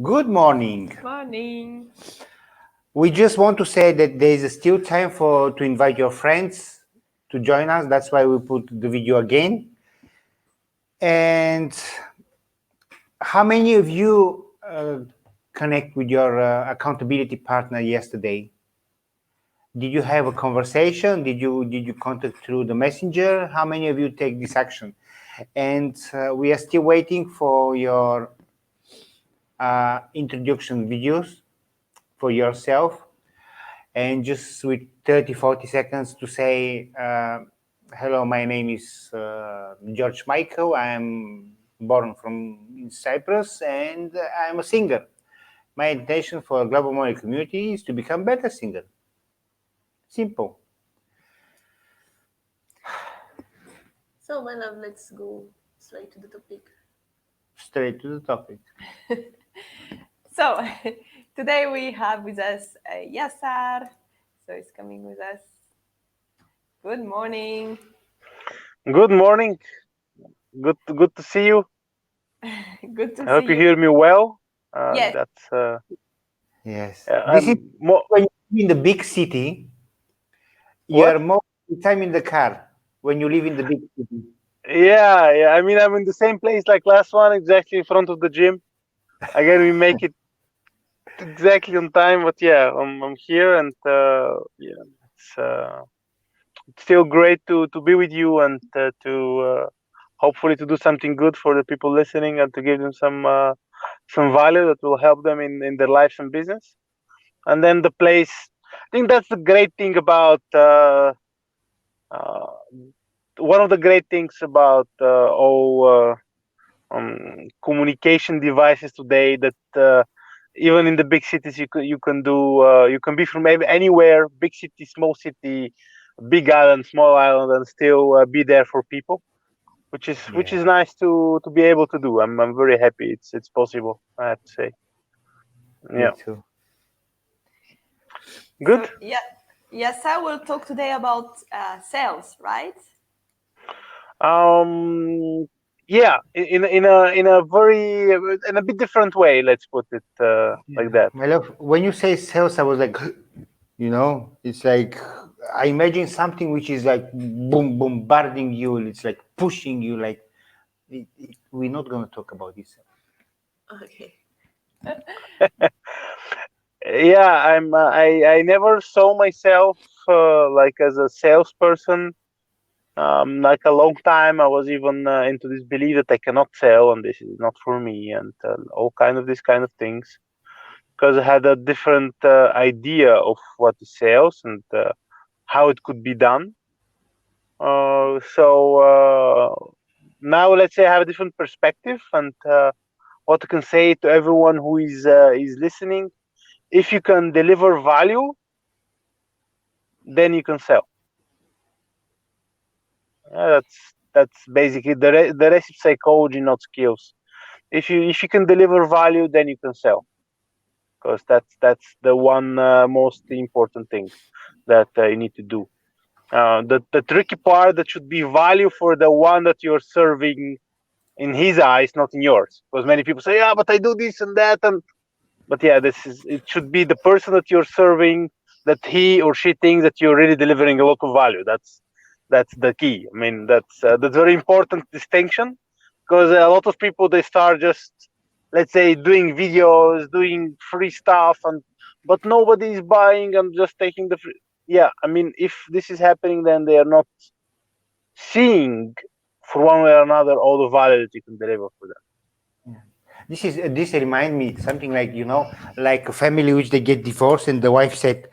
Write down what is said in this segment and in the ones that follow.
Good morning. Morning. We just want to say that there is still time to invite your friends to join us. That's why we put the video again. And how many of you connect with your accountability partner yesterday? Did you have a conversation? Did you contact through the messenger? How many of you take this action? And we are still waiting for your introduction videos for yourself, and just with 30-40 seconds to say, hello, my name is George Michael. I'm born in Cyprus, and I'm a singer. My intention for global money community is to become better singer. Simple. So, my love, let's go straight to the topic. Straight to the topic. So, today we have with us Yassar. So, he's coming with us. Good morning. Good morning. Good to see you. Good to see you. I hope you hear me well. Yes. That's yes. This is when you're in the big city. You are more time in the car when you live in the big city. Yeah. I mean, I'm in the same place like last one, exactly in front of the gym. Again, we make it exactly on time, but yeah, I'm here, and yeah, it's still great to be with you, and to hopefully to do something good for the people listening, and to give them some value that will help them in their lives and business. And then the place, I think that's the great thing about one of the great things about all communication devices today, that even in the big cities you can be from anywhere, big city, small city, big island, small island, and still be there for people, which is nice to be able to do. I'm very happy it's possible, I have to say. Yeah. Me too. Good. So, yes, I will talk today about sales, right? Yeah, in a bit different way. Let's put it like that. My love, when you say sales, I was like, it's like I imagine something which is like bombarding you. It's like pushing you. Like we're not going to talk about this. Okay. Yeah, I never saw myself like as a salesperson. Like a long time, I was even into this belief that I cannot sell, and this is not for me, and all these kind of things, because I had a different idea of what is sales and how it could be done. So now, let's say I have a different perspective, and what I can say to everyone who is listening: if you can deliver value, then you can sell. That's basically the rest is psychology, not skills. If you can deliver value, then you can sell, because that's the one most important thing that you need to do. The tricky part that should be value for the one that you're serving in his eyes, not in yours. Because many people say, yeah, but I do this and that, and but yeah, this is it should be the person that you're serving that he or she thinks that you're really delivering a lot of value. That's the key. I mean, that's very important distinction because a lot of people they start just let's say doing videos, doing free stuff, and but nobody is buying and just taking the free. Yeah, I mean, if this is happening, then they are not seeing for one way or another all the value that you can deliver for them. This remind me something like like a family which they get divorced and the wife said,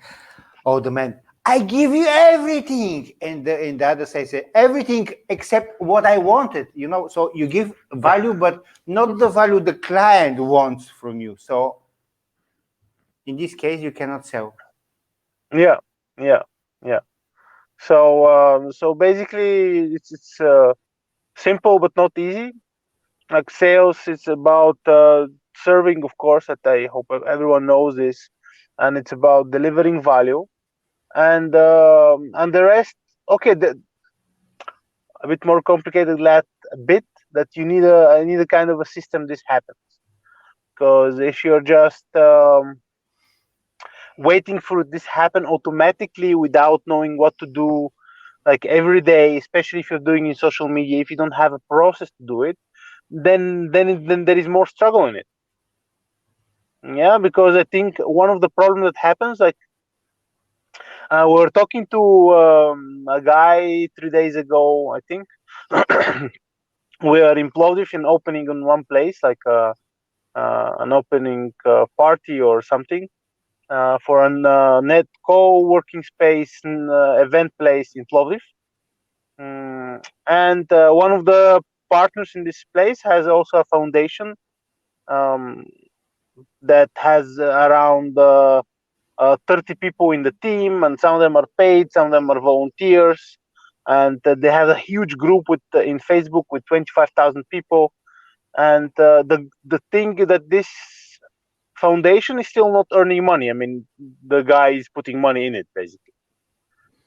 "Oh, the man, I give you everything," and the other side said everything except what I wanted. So you give value, but not the value the client wants from you. So in this case, you cannot sell. Yeah, yeah, yeah. So basically, it's simple but not easy. Like sales, it's about serving, of course. That I hope everyone knows this, and it's about delivering value, and the rest. Okay, a bit more complicated. That a bit that you need a kind of a system this happens. Because if you're just waiting for this happen automatically without knowing what to do like every day, especially if you're doing in social media, if you don't have a process to do it, then there is more struggle in it. Yeah, because I think one of the problems that happens, like we were talking to a guy 3 days ago, I think. We are in Plovdiv in opening in one place, like an opening party or something for an net co-working space event place in Plovdiv. And one of the partners in this place has also a foundation um, that has around 30 people in the team, and some of them are paid, some of them are volunteers, and they have a huge group with in Facebook with 25,000 people. And the thing that this foundation is still not earning money. I mean, the guy is putting money in it basically.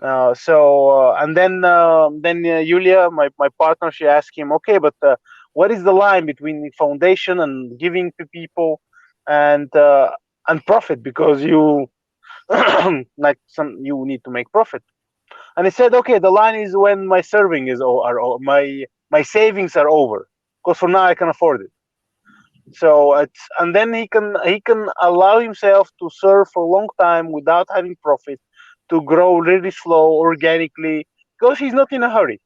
And then Julia, my partner, she asked him, okay, but what is the line between the foundation and giving to people and profit? Because you like some you need to make profit. And he said, okay, the line is when my serving is my savings are over, because for now I can afford it. So it's and then he can allow himself to serve for a long time without having profit, to grow really slow organically, because he's not in a hurry.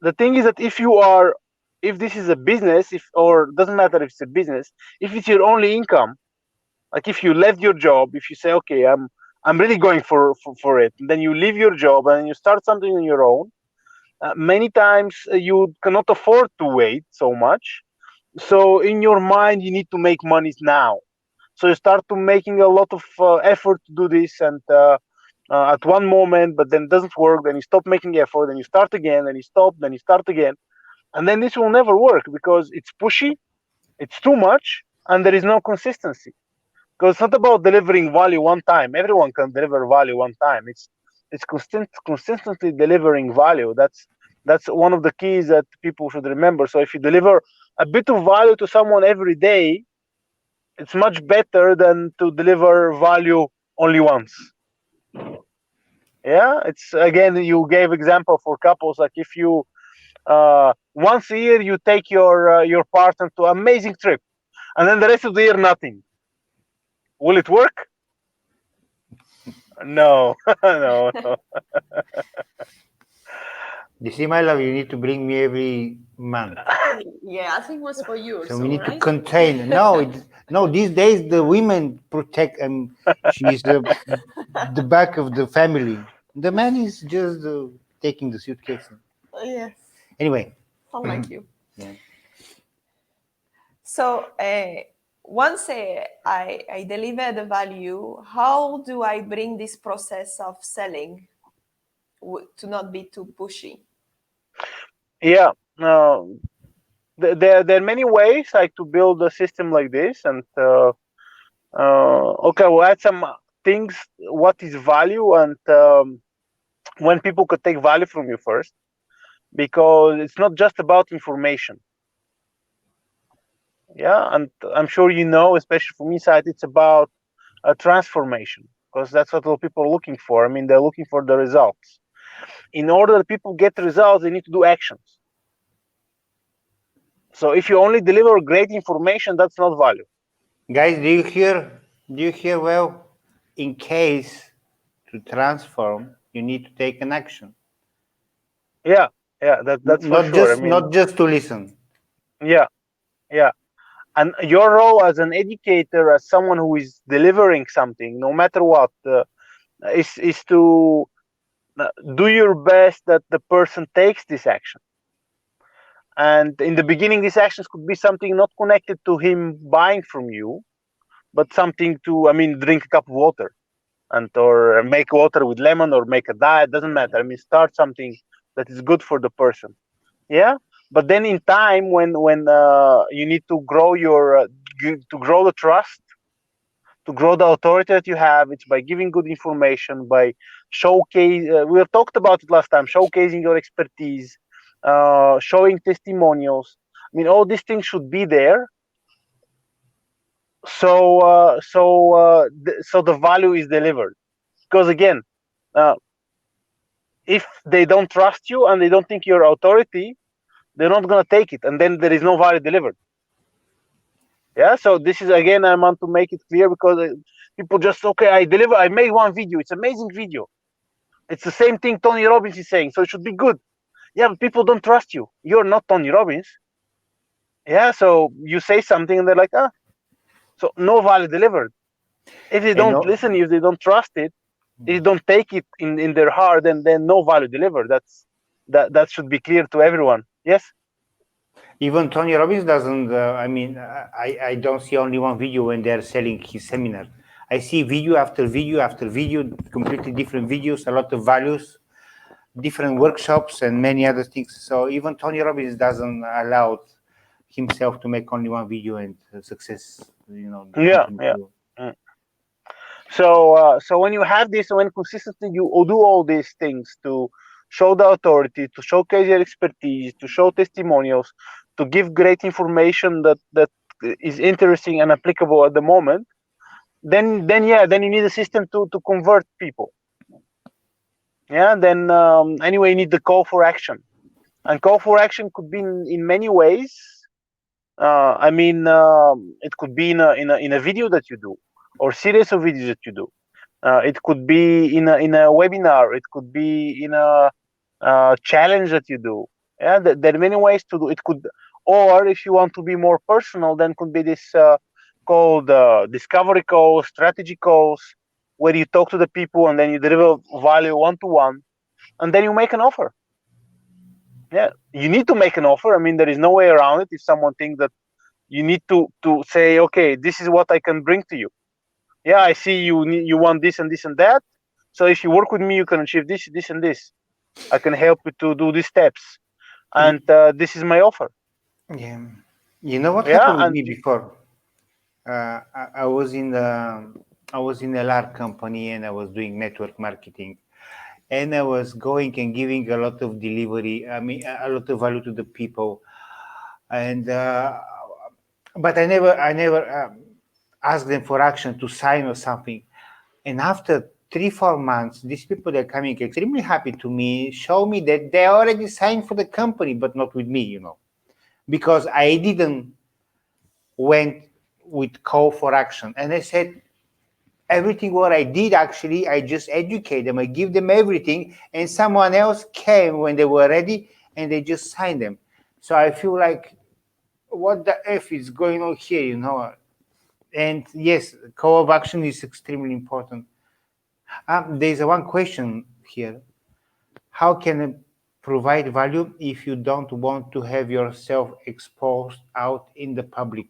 The thing is that if this is a business, if or doesn't matter if it's a business, if it's your only income, like if you left your job, if you say, okay, I'm really going for it, and then you leave your job and you start something on your own, many times you cannot afford to wait so much. So in your mind, you need to make money now. So you start to making a lot of effort to do this, and at one moment, but then it doesn't work. Then you stop making effort, then you start again, then you stop, then you start again, and then this will never work because it's pushy, it's too much, and there is no consistency. Because it's not about delivering value one time. Everyone can deliver value one time. It's consistently delivering value. That's one of the keys that people should remember. So if you deliver a bit of value to someone every day, it's much better than to deliver value only once. Yeah, it's again you gave example for couples, like if you once a year you take your partner to amazing trip, and then the rest of the year nothing. Will it work? No, no, no. You see, my love, you need to bring me every month. Yeah, I think it was for you. So Also, we need to right? contain. No, these days the women protect, and she's the back of the family. The man is just taking the suitcase. Yes, Anyway, sound like you. yeah. So once I deliver the value, how do I bring this process of selling to not be too pushy? Yeah, no. There are many ways like to build a system like this, and okay, we'll add some things. What is value, and when people could take value from you first, because it's not just about information. Yeah, and I'm sure you know, especially from inside, it's about a transformation, because that's what a lot of people are looking for. I mean, they're looking for the results. In order that people get the results, they need to do actions. So if you only deliver great information, that's not value. Guys, do you hear? Do you hear well? In case to transform, you need to take an action. Yeah, yeah, that's for Not sure. I just mean, not just to listen. yeah, yeah. And your role as an educator, as someone who is delivering something, no matter what, is to do your best that the person takes this action. And in the beginning, these actions could be something not connected to him buying from you, but something to, I mean, drink a cup of water, and or make water with lemon, or make a diet. Doesn't matter. I mean, start something that is good for the person. Yeah. But then in time, when you need to grow your to grow the trust, to grow the authority that you have, it's by giving good information, by showcase. We have talked about it last time, showcasing your expertise, showing testimonials. I mean, all these things should be there. So the value is delivered. Because again, uh, if they don't trust you and they don't think you're authority, they're not gonna take it, and then there is no value delivered. Yeah. So this is, again, I want to make it clear, because people just, okay, I made one video, it's amazing video. It's the same thing Tony Robbins is saying, so it should be good. Yeah, but people don't trust you. You're not Tony Robbins. Yeah, so you say something and they're like, ah, so no value delivered. If they And don't no, listen, if they don't trust it, if they don't take it in their heart, then no value delivered. That should be clear to everyone. Yes. even Tony Robbins doesn't. I mean, I don't see only one video when they're selling his seminar. I see video after video after video, completely different videos, a lot of values, different workshops, and many other things. So even Tony Robbins doesn't allow himself to make only one video and success. The Yeah, company. yeah. Mm. So when you have this, when consistently you do all these things to show the authority, to showcase your expertise, to show testimonials, to give great information that is interesting and applicable at the moment, then you need a system to convert people. Yeah. Then anyway, you need the call for action, and call for action could be in many ways. I mean, it could be in a video that you do, or series of videos that you do. It could be in a webinar. It could be in a challenge that you do. Yeah, there are many ways to do it. Could, or if you want to be more personal, then could be this called discovery calls, strategy calls, where you talk to the people and then you deliver value one to one, and then you make an offer. Yeah, you need to make an offer. I mean, there is no way around it. If someone thinks that, you need to say, okay, this is what I can bring to you. Yeah, I see you want this and this and that. So if you work with me, you can achieve this, this, and this. I can help you to do these steps, and this is my offer. Yeah. You know what Yeah, happened with and me before? I was in a large company and I was doing network marketing, and I was going and giving a lot of delivery. I mean, a lot of value to the people, and but I never asked them for action to sign or something. And after 3 4 months, these people they're coming extremely happy to me, show me that they already signed for the company, but not with me, because I didn't went with call for action. And I said, everything what I did, actually, I just educate them. I give them everything, and someone else came when they were ready, and they just signed them. So I feel like, what the F is going on here? And yes, call of action is extremely important. There's one question here. How can I provide value if you don't want to have yourself exposed out in the public?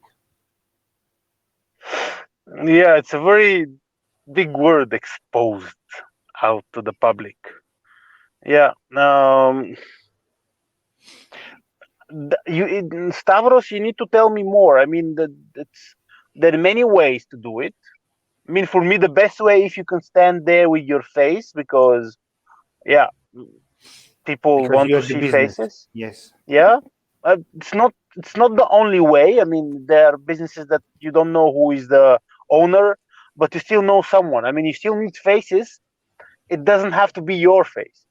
yeah, it's a very big word, exposed out to the public. Yeah. Stavros, you need to tell me more. I mean, there are many ways to do it. I mean, for me, the best way, if you can stand there with your face, because yeah, people because want you're to the see business. faces. Yes. Yeah, it's not the only way. I mean, there are businesses that you don't know who is the owner, but you still know someone. I mean, you still need faces. It doesn't have to be your face.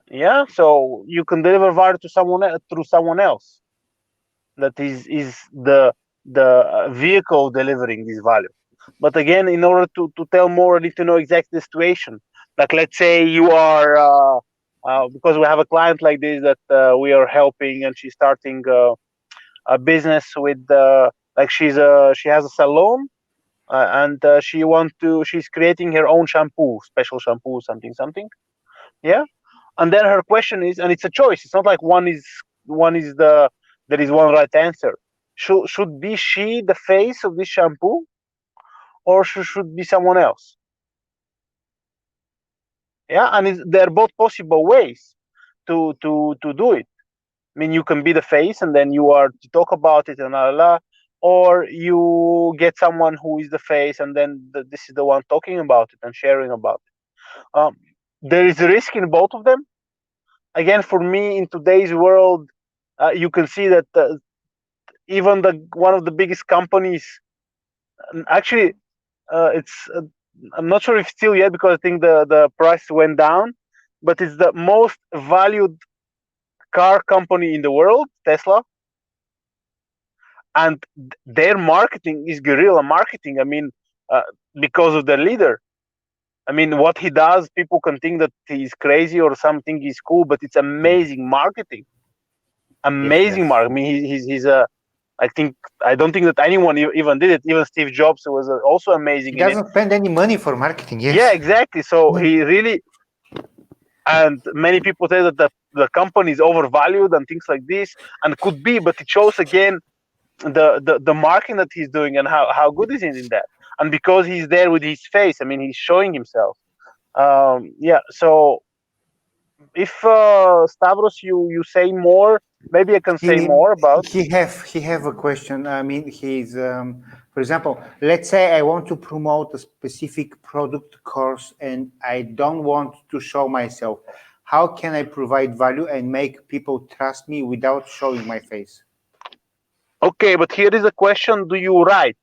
Yeah, so you can deliver value to someone through someone else. That is the vehicle delivering this value. But again, in order to tell more, I need to know exactly the situation. Like, let's say you are because we have a client like this that we are helping, and she's starting a business with like she has a salon, and she's creating her own shampoo, special shampoo, something something. Yeah, and then her question is, and it's a choice. It's not like one is there is one right answer. Should be she the face of this shampoo, or should be someone else? Yeah, and they're both possible ways to do it. I mean, you can be the face, and then you are to talk about it and la la la, or you get someone who is the face, and then this is the one talking about it and sharing about it. There is a risk in both of them. Again, for me, in today's world, you can see that even the one of the biggest companies, actually, it's I'm not sure if still yet, because I think the price went down, but it's the most valued car company in the world, Tesla, and their marketing is guerrilla marketing. I mean, uh, because of their leader. I mean, what he does, people can think that he's crazy or something. He's cool, but it's amazing marketing. Yes, Amazing that's mark. I true. mean, he's a. I think I don't think that anyone even did it. Even Steve Jobs was also He amazing in it. doesn't spend any money for marketing. Yeah, Yes. exactly. So Yeah. he really, and many people say that the company is overvalued and things like this, and could be, but it shows again the marketing that he's doing and how good is he in that. And because he's there with his face, I mean, he's showing himself. Yeah. So if Stavros, you say more, maybe I can say He more about. he have a question. I mean, he's for example, let's say I want to promote a specific product course and I don't want to show myself. How can I provide value and make people trust me without showing my face? Okay, but here is a question: do you write?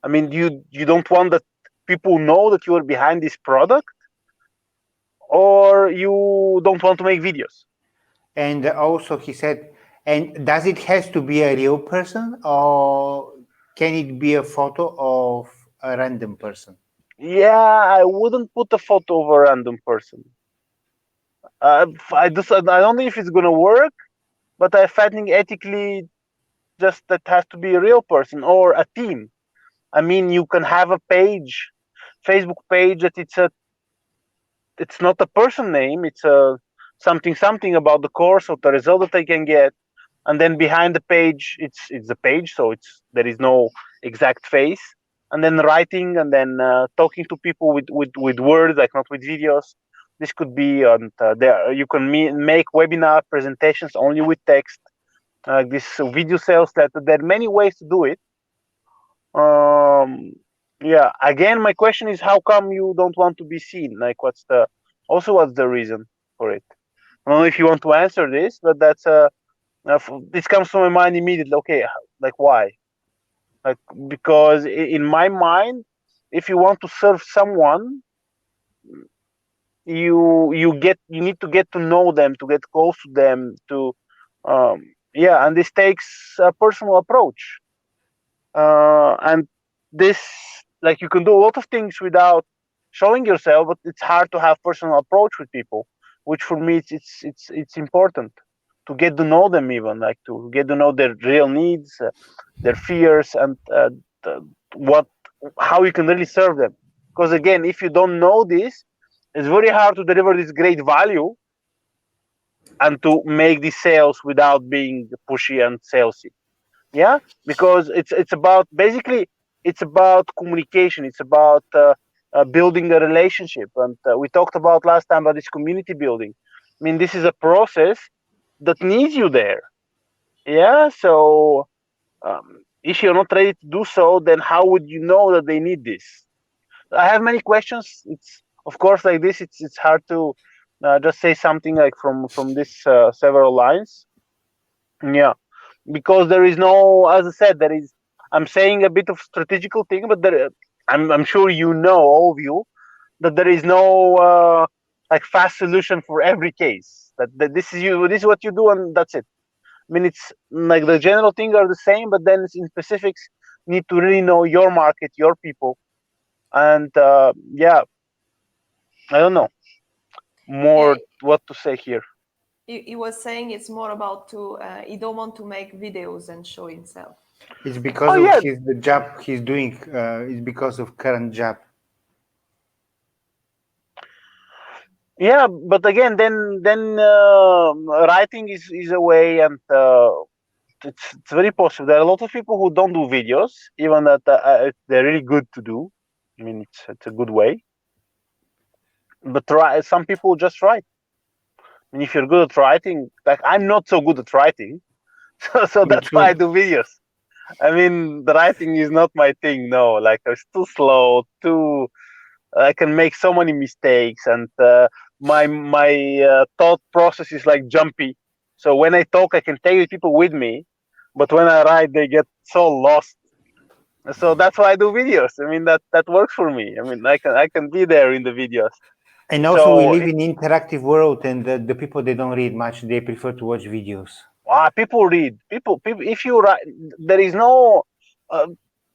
I mean, you don't want that people know that you are behind this product, or you don't want to make videos? And also, he said, and does it has to be a real person or can it be a photo of a random person? Yeah, I wouldn't put a photo of a random person. I don't think if it's gonna work, but I think ethically, just that has to be a real person or a team. I mean, you can have a page, Facebook page that it's not a person name, it's a something something about the course or the result that they can get, and then behind the page it's a page, so it's there is no exact face, and then writing, and then talking to people with words, like not with videos. This could be on there. You can make webinar presentations only with text, this video sales letter. There are many ways to do it. um yeah, again, my question is, how come you don't want to be seen? Like, what's the reason for it? I don't know if you want to answer this, but that's this comes to my mind immediately. Okay, like, why? Like, because in my mind, if you want to serve someone, you need to get to know them, to get close to them, to yeah, and this takes a personal approach. And this, like, you can do a lot of things without showing yourself, but it's hard to have personal approach with people, which for me it's important to get to know them, even like to get to know their real needs, their fears, and what how you can really serve them. Because again, if you don't know this, it's very hard to deliver this great value and to make these sales without being pushy and salesy. Yeah, because it's about, basically, it's about communication. It's about building a relationship, and we talked about last time about this community building. I mean, this is a process that needs you there. Yeah, so if you're not ready to do so, then how would you know that they need this? I have many questions. It's Of course, like this, it's hard to just say something like from this several lines. Yeah, because there is no, as I said, there is. I'm saying a bit of strategical thing, but I'm sure you know, all of you, that there is no like fast solution for every case. That this is you, this is what you do, and that's it. I mean, it's like the general things are the same, but then in specifics, you need to really know your market, your people, and yeah, I don't know Yeah, more what to say here. he was saying it's more about to he don't want to make videos and show himself. It's Oh because of yeah, the job he's doing. It's because of current job. yeah, but again, then writing is a way, and it's very possible. There are a lot of people who don't do videos, even that they're really good to do. I mean, it's a good way. But some people just write. I mean, if you're good at writing, like I'm not so good at writing, so Me that's why I too. do videos. I mean, the writing is not my thing. No, like it's too slow, too. I can make so many mistakes, and my thought process is like jumpy. So when I talk, I can take people with me, but when I write, they get so lost. So that's why I do videos. I mean, that works for me. I mean, I can be there in the videos. And also, we So live in interactive world, and the people they don't read much. They prefer to watch videos. people read. People. If you write, there is no. Uh,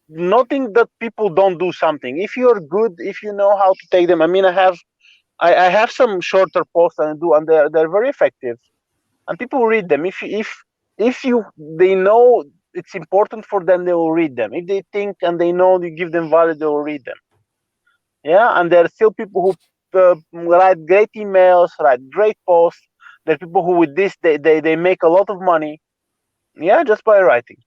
Nothing that people don't do something. If you're good, if you know how to take them. I mean, I have some shorter posts and I do, and they're very effective, and people read them. If you they know it's important for them, they will read them. If they think and they know you give them value, they will read them. Yeah, and there are still people who write great emails, write great posts. There are people who with this they make a lot of money. Yeah, just by writing.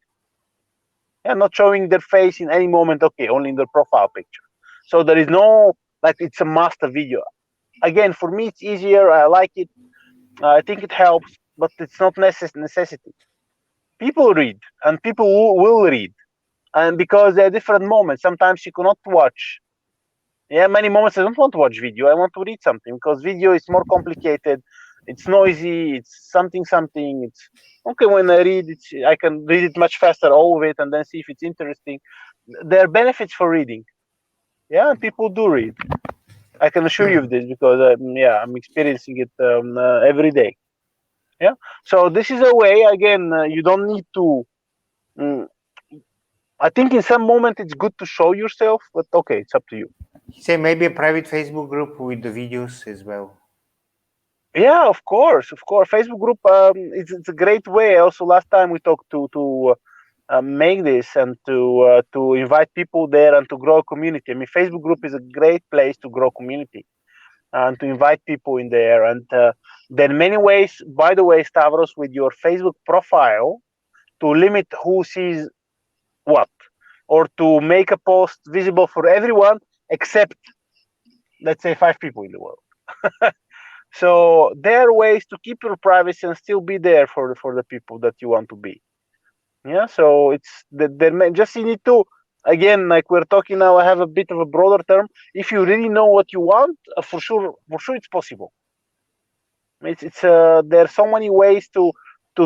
Yeah, not showing their face in any moment. Okay, only in their profile picture. So there is no like it's a master video. Again, for me it's easier. I like it. I think it helps, but it's not necessity. People read, and people will read, and because there are different moments. Sometimes you cannot watch. Yeah, many moments I don't want to watch video. I want to read something because video is more complicated. It's noisy. It's something. It's okay when I read. I can read it much faster, all of it, and then see if it's interesting. There are benefits for reading. Yeah, people do read. I can assure you of this because yeah, I'm experiencing it every day. Yeah. So this is a way. Again, you don't need to. Mm, I think in some moment it's good to show yourself, but okay, it's up to you. Say maybe a private Facebook group with the videos as well. Yeah, of course, of course. Facebook group, it's a great way. Also, last time we talked to make this and to invite people there and to grow a community. I mean, Facebook group is a great place to grow community and to invite people in there. And there are many ways. By the way, Stavros, with your Facebook profile, to limit who sees what, or to make a post visible for everyone except, let's say, 5 people in the world. So there are ways to keep your privacy and still be there for the people that you want to be. Yeah. So it's just you need to, again, like we're talking now. I have a bit of a broader term. If you really know what you want, for sure it's possible. It's there are so many ways to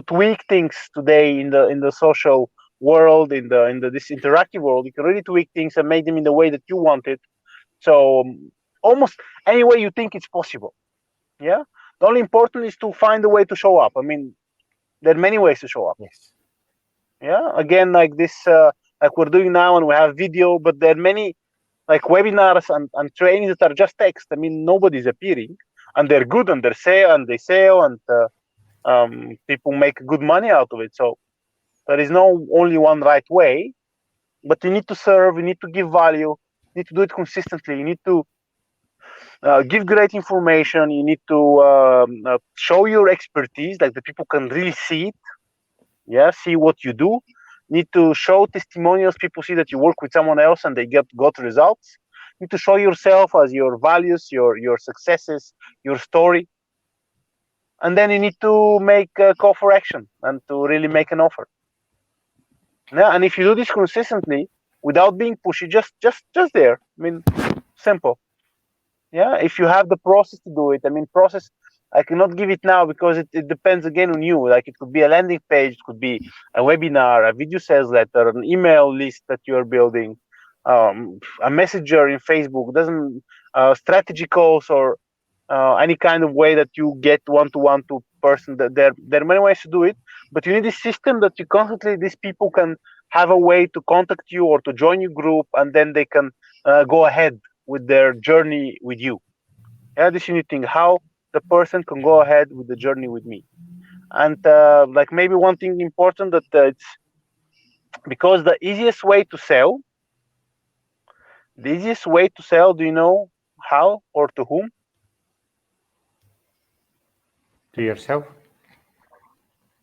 tweak things today in the social world, in the this interactive world. You can really tweak things and make them in the way that you want it. So almost any way you think it's possible. Yeah. The only important is to find a way to show up. I mean, there are many ways to show up. Yes. Yeah. Again, like this, like we're doing now, and we have video, but there are many like webinars and trainings that are just text. I mean, nobody's appearing, and they're good, and they sell, and people make good money out of it. So there is no only one right way, but you need to serve. You need to give value. You need to do it consistently. You need to give great information. You need to show your expertise, like the people can really see it. Yeah, see what you do. Need to show testimonials. People see that you work with someone else and they got results. Need to show yourself as your values, your successes, your story, and then you need to make a call for action and to really make an offer. Yeah, and if you do this consistently without being pushy, just there. I mean, simple. Yeah, if you have the process to do it. I mean, process, I cannot give it now because it depends again on you. Like it could be a landing page, it could be a webinar, a video sales letter, an email list that you're building, a messenger in Facebook. Doesn't strategy calls or any kind of way that you get one-to-one to person. That there are many ways to do it, but you need a system that you constantly these people can have a way to contact you or to join your group, and then they can go ahead with their journey with you. Yeah, this you need to think how the person can go ahead with the journey with me. And like maybe one thing important that it's because the easiest way to sell, do you know how or to whom? To yourself.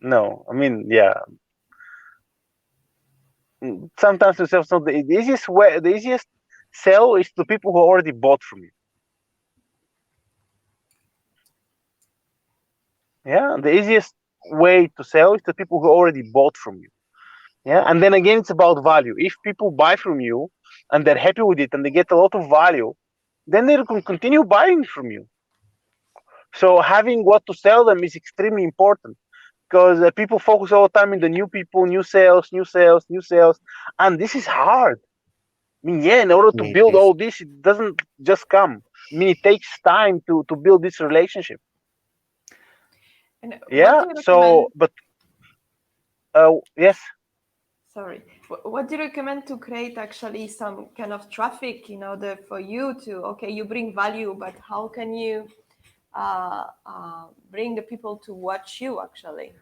No, I mean, yeah, sometimes to sell. So the easiest way, the easiest sell is to people who already bought from you. Yeah, the easiest way to sell is to people who already bought from you. Yeah, and then again, it's about value. If people buy from you and they're happy with it and they get a lot of value, then they can continue buying from you. So having what to sell them is extremely important because people focus all the time in the new people, new sales, new sales, new sales, and this is hard. I mean, yeah, in order to Yeah, it build is. all this, it doesn't just come. I mean, it takes time to build this relationship. And what Yeah. do you recommend? So, but yes. Sorry, what do you recommend to create actually some kind of traffic in order for you to, okay, you bring value, but how can you bring the people to watch you actually?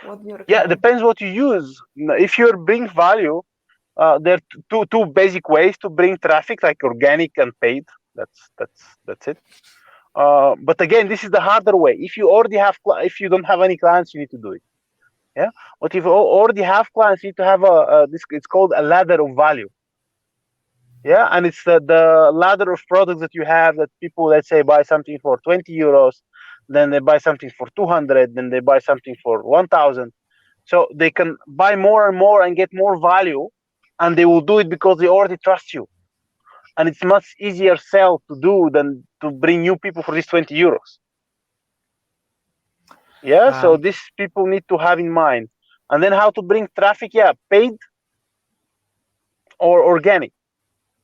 What do you Yeah, it recommend? depends what you use. If you bring value, there are two basic ways to bring traffic, like organic and paid. That's it. But again, this is the harder way. If you don't have any clients, you need to do it. Yeah. But if you already have clients, you need to have this. It's called a ladder of value. Yeah, and it's the ladder of products that you have that people, let's say, buy something for 20 euros, then they buy something for 200, then they buy something for 1,000. So they can buy more and more and get more value, and they will do it because they already trust you. And it's much easier sell to do than to bring new people for these 20 euros. Yeah, so Um, this people need to have in mind. And then how to bring traffic? Yeah, paid or organic.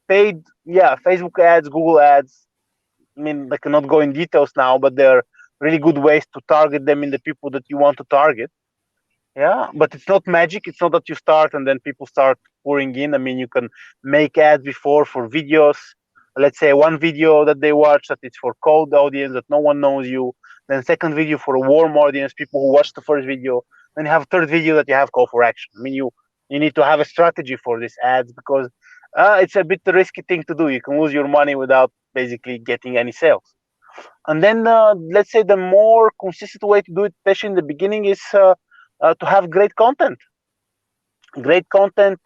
Paid, yeah, Facebook ads, Google ads. I mean, I cannot go in details now, but there are really good ways to target them in the people that you want to target. Yeah, but it's not magic. It's not that you start and then people start pouring in. I mean, you can make ads before for videos. Let's say one video that they watch that it's for cold audience that no one knows you. Then second video for a warm audience, people who watched the first video. Then you have third video that you have call for action. I mean, you need to have a strategy for these ads because it's a bit risky thing to do. You can lose your money without basically getting any sales. And then let's say the more consistent way to do it, especially in the beginning, is to have great content. Great content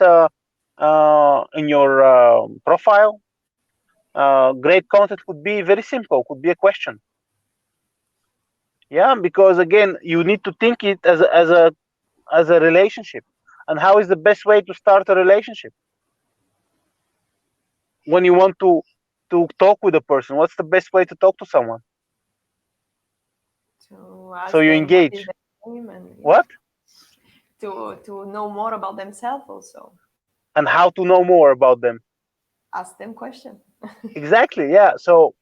in your profile. Great content could be very simple. Could be a question. Yeah, because again, you need to think it as a relationship. And how is the best way to start a relationship? When you want to talk with a person, what's the best way to talk to someone? To So ask you them what is engage. their name and yeah, What? to know more about themselves also. And how to know more about them. Ask them questions. Exactly, yeah. So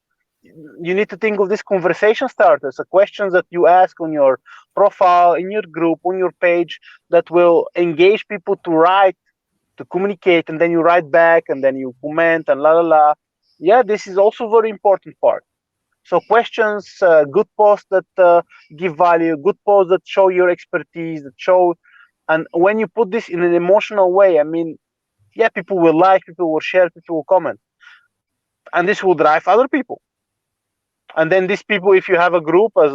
you need to think of these conversation starters, the questions that you ask on your profile, in your group, on your page, that will engage people to write, to communicate, and then you write back, and then you comment, and la la la. Yeah, this is also very important part. So questions, good posts that give value, good posts that show your expertise, that show, and when you put this in an emotional way, I mean, yeah, people will like, people will share, people will comment, and this will drive other people. And then these people, if you have a group, as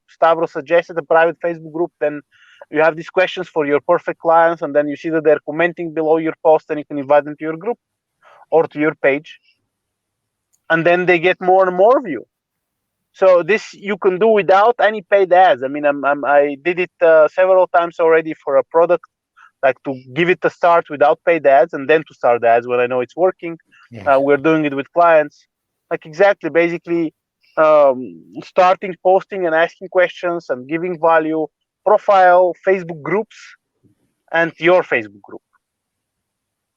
Stavros suggested, a private Facebook group, then you have these questions for your perfect clients, and then you see that they're commenting below your post, and you can invite them to your group or to your page, and then they get more and more view. So this you can do without any paid ads. I mean, I did it several times already for a product, like to give it a start without paid ads, and then to start ads when I know it's working. yes. We're doing it with clients. like exactly, basically, starting posting and asking questions and giving value, profile, Facebook groups, and your Facebook group.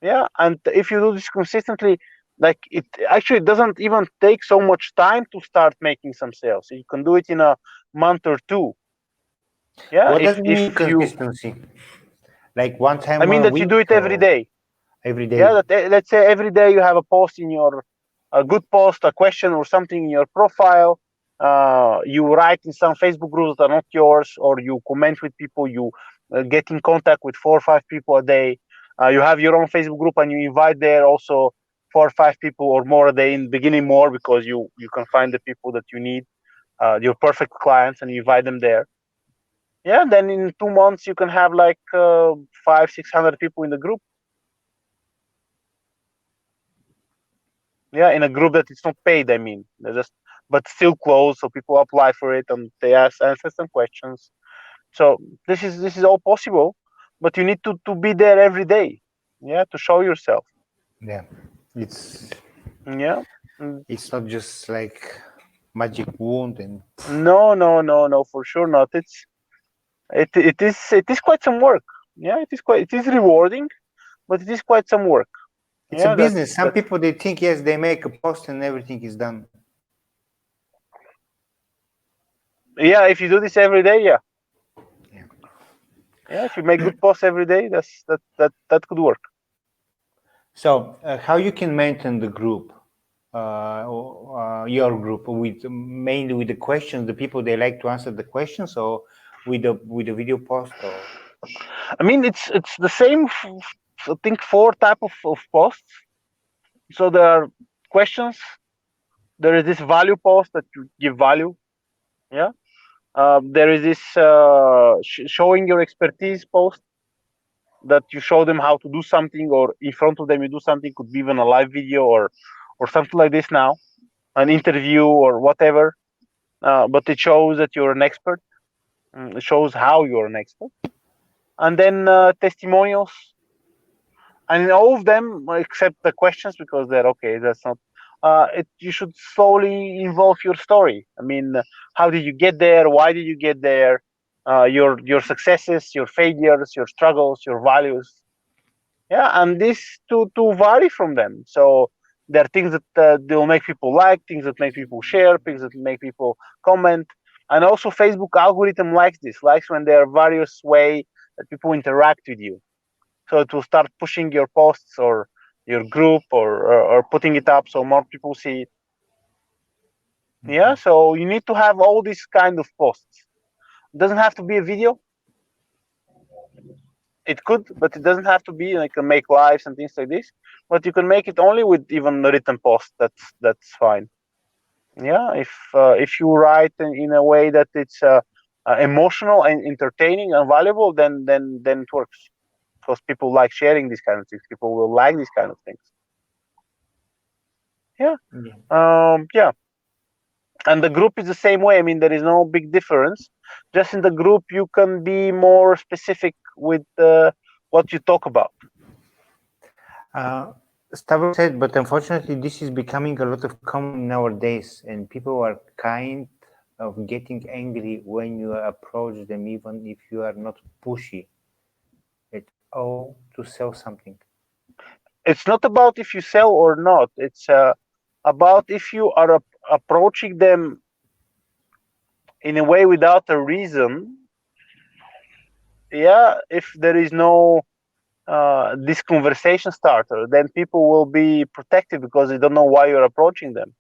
Yeah, and if you do this consistently, like it actually doesn't even take so much time to start making some sales. You can do it in a month or two. Yeah, What does it if mean you, consistency? Like one I time mean a that you do week it every or day. every Yeah, day? that let's say every day you have a post in your, a good post, a question or something in your profile. You write in some Facebook groups that are not yours, or you comment with people. You get in contact with 4 or 5 people a day. You have your own Facebook group and you invite there also 4 or 5 people or more a day. In the beginning, more, because you can find the people that you need, your perfect clients, and you invite them there. Yeah, then in 2 months you can have like 500-600 people in the group. Yeah, in a group that it's not paid. I mean, they're just, but still closed, so people apply for it and they answer some questions. So this is all possible, but you need to be there every day. Yeah, to show yourself. Yeah, it's Yeah. Mm, it's not just like magic wand and no, no, no, no, for sure not. It is quite some work. Yeah, it is rewarding, but it is quite some work. it's a Yeah, business. that's Some that. people they think yes, they make a post and everything is done. Yeah, if you do this every day, yeah, Yeah. yeah, if you make good posts every day, that could work. So how you can maintain the group, your group with mainly with the questions, the people they like to answer the questions, or with the video post, or I mean, it's the same. I think four type of posts. So there are questions. There is this value post that you give value. Yeah. There is this showing your expertise post that you show them how to do something, or in front of them you do something. Could be even a live video or something like this now, an interview or whatever. But it shows that you're an expert. It shows how you're an expert. And then testimonials, and in all of them except the questions, because they're okay, that's not you should slowly involve your story. I mean, how did you get there, why did you get there, your successes, your failures, your struggles, your values. Yeah, and this to vary from them. So there are things that they'll make people like, things that make people share, things that make people comment. And also Facebook algorithm likes this, likes when there are various way that people interact with you, so it will start pushing your posts or your group, or putting it up so more people see it. Yeah, so you need to have all these kind of posts. It doesn't have to be a video. It could, but it doesn't have to be. Like, you can make lives and things like this, but you can make it only with even written post. That's fine. Yeah, if you write in a way that it's emotional and entertaining and valuable, then it works, because people like sharing these kind of things. People will like these kind of things. Yeah. yeah. Yeah, and the group is the same way. I mean, there is no big difference. Just in the group, you can be more specific with what you talk about. Uh, Stavros said, but unfortunately, this is becoming a lot of common nowadays, and people are kind of getting angry when you approach them, even if you are not pushy at all to sell something. It's not about if you sell or not. It's about if you are approaching them in a way without a reason. Yeah, if there is no this conversation starter, then people will be protective because they don't know why you're approaching them.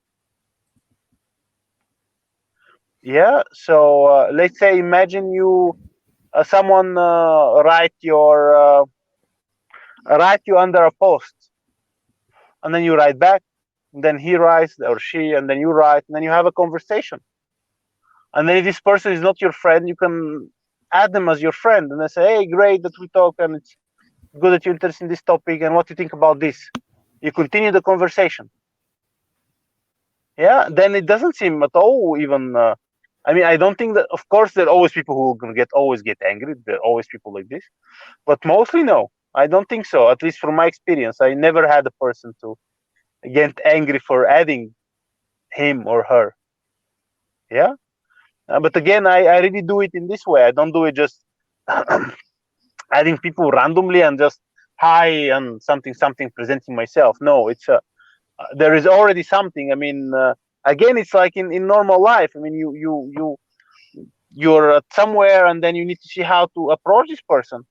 Yeah, so let's say, imagine you someone write you under a post, and then you write back, and then he writes, or she, and then you write, and then you have a conversation. And then if this person is not your friend, you can add them as your friend, and then say, hey, great that we talk, and it's good that you're interested in this topic, and what do you think about this? You continue the conversation. Yeah, then it doesn't seem at all even I mean, I don't think that, of course, there are always people who are going to always get angry. There are always people like this, but mostly no, I don't think so. At least from my experience, I never had a person to get angry for adding him or her. Yeah. But again, I really do it in this way. I don't do it just adding people randomly and just hi and something presenting myself. No, it's there is already something. I mean, again, it's like in normal life. I mean, you're somewhere and then you need to see how to approach this person.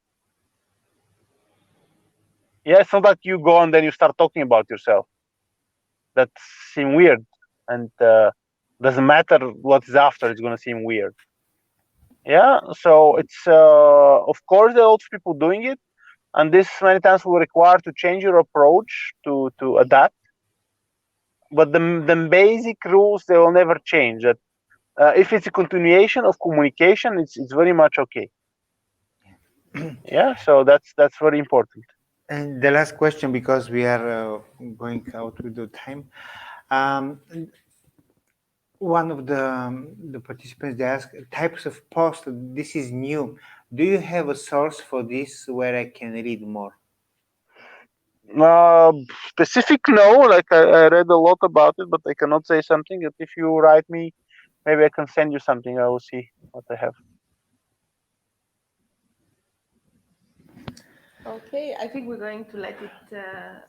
Yeah, it's not that you go and then you start talking about yourself. That seems weird, and doesn't matter what is after. It's gonna seem weird. Yeah, so it's of course there are lots of people doing it, and this many times will require to change your approach to adapt. But the basic rules they will never change. That if it's a continuation of communication, it's very much okay. Yeah, so that's very important. And the last question, because we are going out with the time. Um, one of the participants, they ask types of post. This is new. Do you have a source for this where I can read more? Uh, Specific, no. Like I read a lot about it, but I cannot say something. But if you write me, maybe I can send you something. I will see what I have. Okay, I think we're going to let it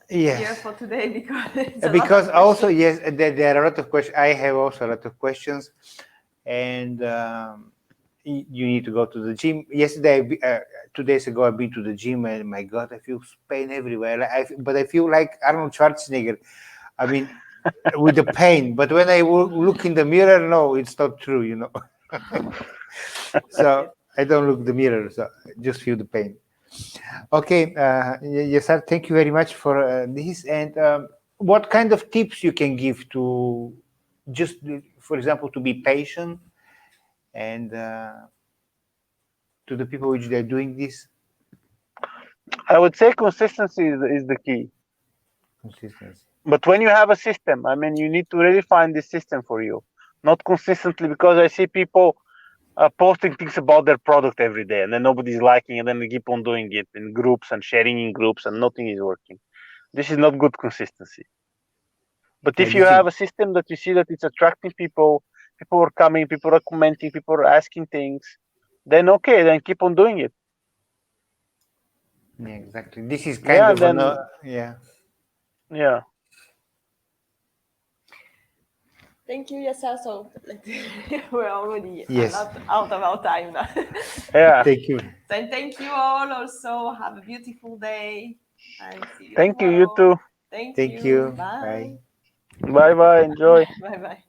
Yes. here for today because it's a Because lot of also, questions. yes, there are a lot of questions. I have also a lot of questions, and you need to go to the gym. Yesterday, 2 days ago, I've been to the gym, and my God, I feel pain everywhere. But I feel like Arnold Schwarzenegger. I mean, with the pain. But when I look in the mirror, no, it's not true. So I don't look the mirror. So I just feel the pain. Okay, Yassar, thank you very much for this. And what kind of tips you can give to just, for example, to be patient and to the people which they're doing this I would say consistency is the key. consistency? But when you have a system, I mean, you need to really find this system for you, not consistently, because I see people posting things about their product every day, and then nobody's liking, and then they keep on doing it in groups and sharing in groups, and nothing is working. This is not good consistency. But if you This is have a system that you see that it's attracting people, people are coming, people are commenting, people are asking things, then okay, then keep on doing it. yeah, exactly. This is kind Yeah, of an then yeah. yeah. Thank you, Yassar. So we're already a Yes. lot out of our time now. Yeah. Thank you. And thank you all also. Have a beautiful day and see you Thank you, you tomorrow. too. Thank Thank you. you. Bye. Bye. Bye bye. Enjoy. Bye bye.